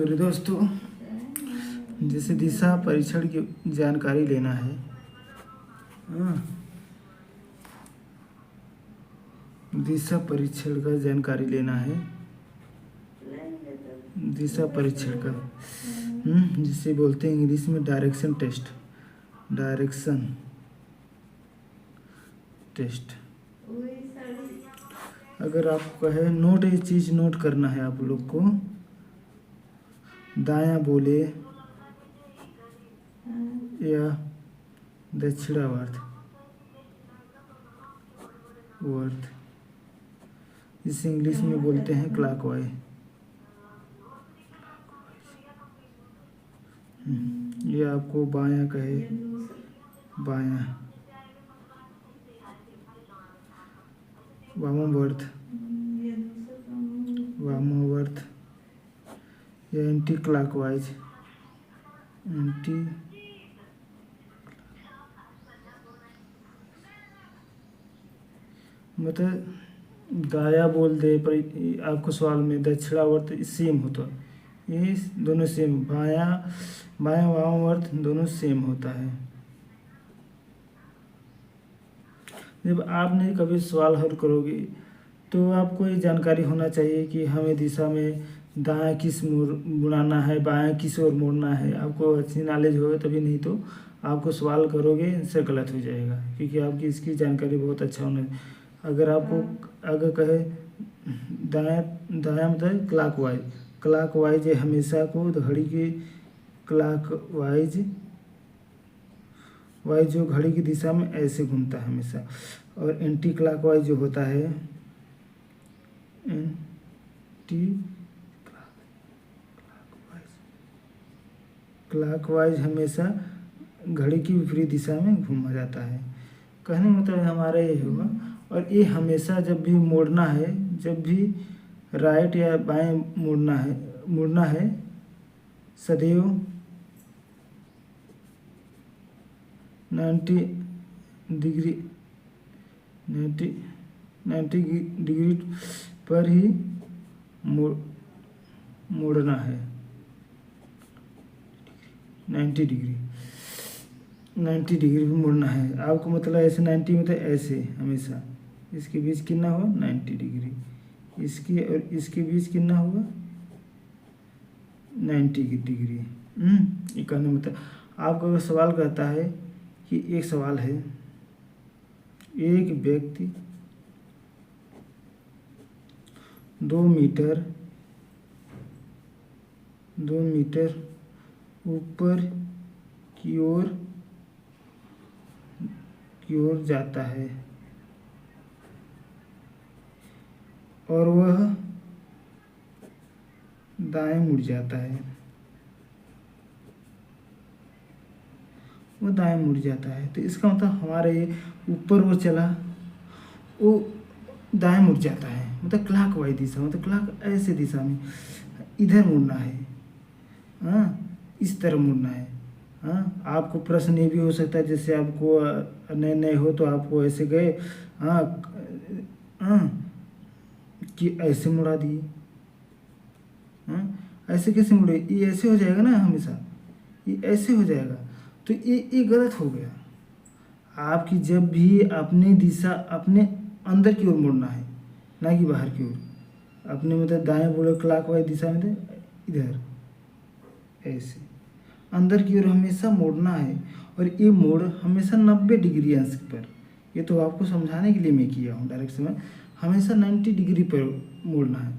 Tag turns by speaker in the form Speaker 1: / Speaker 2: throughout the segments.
Speaker 1: मेरे दोस्तों, जैसे दिशा परीक्षण की जानकारी लेना है। हाँ, दिशा परीक्षण का जानकारी लेना है। दिशा परीक्षण का जिसे बोलते हैं इंग्लिश में डायरेक्शन टेस्ट। Direction test. अगर आपको है नोट, ये चीज़ नोट करना है आप लोग को। दायां बोले या दक्षिणावर्त वर्त, इसे इंग्लिश में बोलते हैं क्लॉकवाइज। ये आपको बायां कहे, बायां वामवर्त, वामवर्त या एंटी क्लॉकवाइज। एंटी मतलब दाया बोल दे पर आपको सवाल में दक्षिणावर्त सेम होता है। ये दोनों सेम, बायां वामवर्त दोनों सेम होता है। जब आपने कभी सवाल हल करोगे तो आपको ये जानकारी होना चाहिए कि हमें दिशा में दायां किस मोड़ मुड़ाना है, बायां किस ओर मोड़ना है। आपको अच्छी नॉलेज होगा तभी, नहीं तो आपको सवाल करोगे इससे गलत हो जाएगा, क्योंकि आपकी इसकी जानकारी बहुत अच्छा होना है। अगर आपको अगर कहे दायां मतलब क्लॉकवाइज, क्लॉकवाइज हमेशा को घड़ी की क्लॉकवाइज जो घड़ी की दिशा में ऐसे घूमता है हमेशा। और एंटी क्लॉकवाइज जो होता है, एंटी क्लॉकवाइज हमेशा घड़ी की विपरीत दिशा में घूमा जाता है। कहने मतलब हमारा ये होगा। और ये हमेशा जब भी मोड़ना है, जब भी राइट या बाएं मुड़ना है सदैव 90 डिग्री पर ही मोड़ना है। 90 डिग्री पे मुड़ना है आपको। मतलब ऐसे 90 मतलब ऐसे हमेशा इसके बीच कितना हुआ 90 डिग्री, इसके और इसके बीच कितना हुआ 90 डिग्री। ये कहने मतलब आपको अगर सवाल कहता है कि एक सवाल है, एक व्यक्ति 2 मीटर ऊपर की ओर जाता है और वह दाएं मुड़ जाता है। वो दाएं मुड़ जाता है तो इसका मतलब हमारे ये ऊपर वो चला, वो दाएं मुड़ जाता है। मतलब क्लॉकवाइज दिशा, मतलब क्लॉक ऐसे दिशा में इधर मुड़ना है। हाँ, इस तरह मुड़ना है। हाँ, आपको प्रश्न ये भी हो सकता है, जैसे आपको नए हो तो आपको ऐसे गए कि ऐसे मुड़ा दिए। ऐसे कैसे मुड़े? ये ऐसे हो जाएगा ना, हमेशा ये ऐसे हो जाएगा, तो ये गलत हो गया। आपकी जब भी अपनी दिशा अपने अंदर की ओर मुड़ना है, ना कि बाहर की ओर। अपने मतलब दाएं बोले क्लॉकवाइज दिशा में इधर ऐसे अंदर की ओर हमेशा मोड़ना है। और ये मोड़ हमेशा 90 डिग्री अंश पर। ये तो आपको समझाने के लिए मैं किया हूँ डायरेक्शन में, हमेशा 90 डिग्री पर मोड़ना है।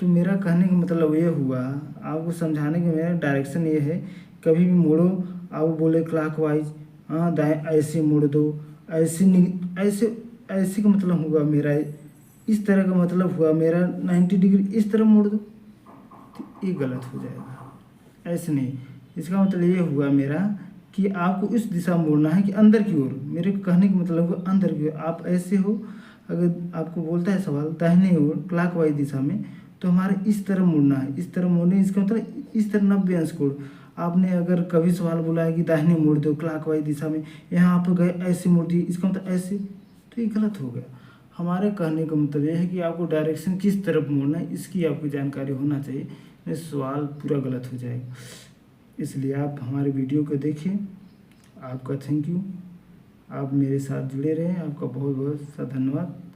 Speaker 1: तो मेरा कहने का मतलब ये हुआ, आपको समझाने का मेरा डायरेक्शन ये है, कभी भी मोड़ो आप बोले क्लॉकवाइज, हाँ दाएं ऐसे मोड़ दो, ऐसे का मतलब हुआ मेरा, इस तरह का मतलब हुआ मेरा 90 डिग्री इस तरह मोड़ दो, तो ये गलत हो जाएगा। ऐसे नहीं, इसका मतलब ये हुआ मेरा कि आपको इस दिशा में मोड़ना है कि अंदर की ओर। मेरे कहने का मतलब हुआ अंदर की ओर। आप ऐसे हो, अगर आपको बोलता है सवाल दाहिने ओर क्लॉकवाइज दिशा में, तो हमारे इस तरह मुड़ना है। इस तरह मुड़ने, इसका मतलब इस तरह 90 अंश कोण। आपने अगर कभी सवाल बोला है कि दाहिने मुड़ दो क्लॉकवाइज दिशा में, यहाँ आप गए ऐसे मुड़ दिए, इसका मतलब ऐसे, तो ये गलत हो गया। हमारे कहने का मतलब ये है कि आपको डायरेक्शन किस तरफ मोड़ना है इसकी आपको जानकारी होना चाहिए, में सवाल पूरा गलत हो जाएगा। इसलिए आप हमारे वीडियो को देखें। आपका थैंक यू। आप मेरे साथ जुड़े रहें। आपका बहुत बहुत सा धन्यवाद।